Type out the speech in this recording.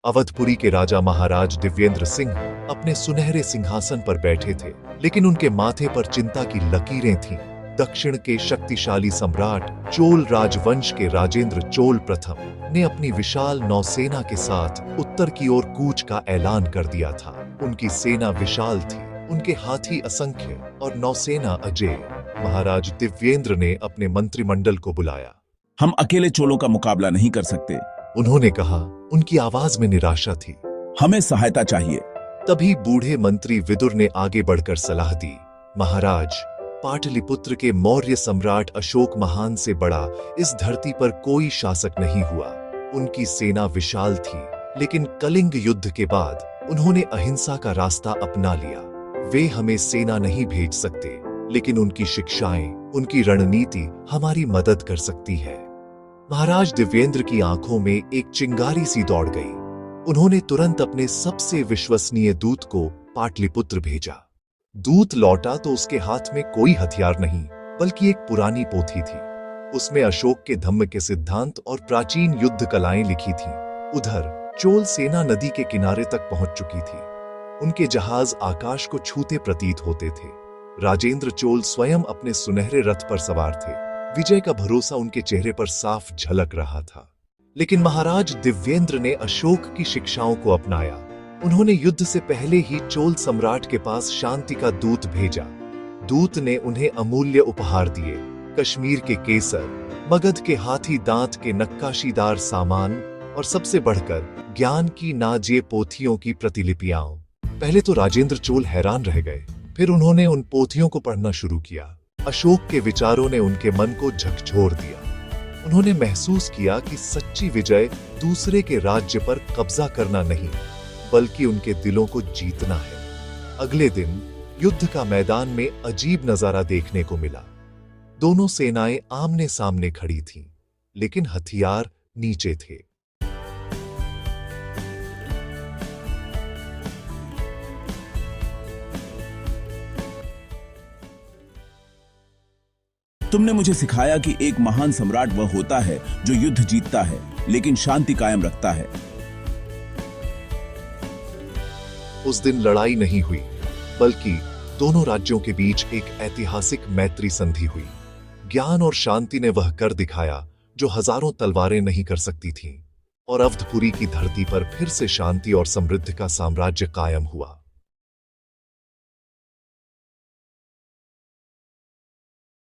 अवधपुरी के राजा महाराज दिव्येंद्र सिंह अपने सुनहरे सिंहासन पर बैठे थे, लेकिन उनके माथे पर चिंता की लकीरें थीं। दक्षिण के शक्तिशाली सम्राट चोल राजवंश के राजेंद्र चोल प्रथम ने अपनी विशाल नौसेना के साथ उत्तर की ओर कूच का ऐलान कर दिया था। उनकी सेना विशाल थी, उनके हाथी असंख्य और नौसेना अजेय। महाराज दिव्येंद्र ने अपने मंत्रिमंडल को बुलाया। हम अकेले चोलों का मुकाबला नहीं कर सकते, उन्होंने कहा। उनकी आवाज में निराशा थी। हमें सहायता चाहिए। तभी बूढ़े मंत्री विदुर ने आगे बढ़कर सलाह दी। महाराज, पाटलिपुत्र के मौर्य सम्राट अशोक महान से बड़ा इस धरती पर कोई शासक नहीं हुआ। उनकी सेना विशाल थी, लेकिन कलिंग युद्ध के बाद उन्होंने अहिंसा का रास्ता अपना लिया। वे हमें सेना नहीं भेज सकते, लेकिन उनकी शिक्षाएं, उनकी रणनीति हमारी मदद कर सकती है। महाराज दिव्येंद्र की आंखों में एक चिंगारी सी दौड़ गई। उन्होंने तुरंत अपने सबसे विश्वसनीय दूत को पाटलिपुत्र भेजा। दूत लौटा तो उसके हाथ में कोई हथियार नहीं, बल्कि एक पुरानी पोथी थी। उसमें अशोक के धम्म के सिद्धांत और प्राचीन युद्ध कलाएं लिखी थीं। उधर चोल सेना नदी के किनारे तक पहुंच चुकी थी। उनके जहाज आकाश को छूते प्रतीत होते थे। राजेंद्र चोल स्वयं अपने सुनहरे रथ पर सवार थे। विजय का भरोसा उनके चेहरे पर साफ झलक रहा था। लेकिन महाराज दिव्येंद्र ने अशोक की शिक्षाओं को अपनाया। उन्होंने युद्ध से पहले ही चोल सम्राट के पास शांति का दूत भेजा। दूत ने उन्हें अमूल्य उपहार दिए, कश्मीर के केसर, मगध के हाथी दांत के नक्काशीदार सामान और सबसे बढ़कर ज्ञान की नाजेय पोथियों की प्रतिलिपियां। पहले तो राजेंद्र चोल हैरान रह गए, फिर उन्होंने उन पोथियों को पढ़ना शुरू किया। अशोक के विचारों ने उनके मन को झकझोर दिया। उन्होंने महसूस किया कि सच्ची विजय दूसरे के राज्य पर कब्जा करना नहीं, बल्कि उनके दिलों को जीतना है। अगले दिन युद्ध का मैदान में अजीब नजारा देखने को मिला। दोनों सेनाएं आमने सामने खड़ी थीं, लेकिन हथियार नीचे थे। तुमने मुझे सिखाया कि एक महान सम्राट वह होता है जो युद्ध जीतता है, लेकिन शांति कायम रखता है। उस दिन लड़ाई नहीं हुई, बल्कि दोनों राज्यों के बीच एक ऐतिहासिक मैत्री संधि हुई। ज्ञान और शांति ने वह कर दिखाया जो हजारों तलवारें नहीं कर सकती थीं, और अवधपुरी की धरती पर फिर से शांति और समृद्धि का साम्राज्य कायम हुआ।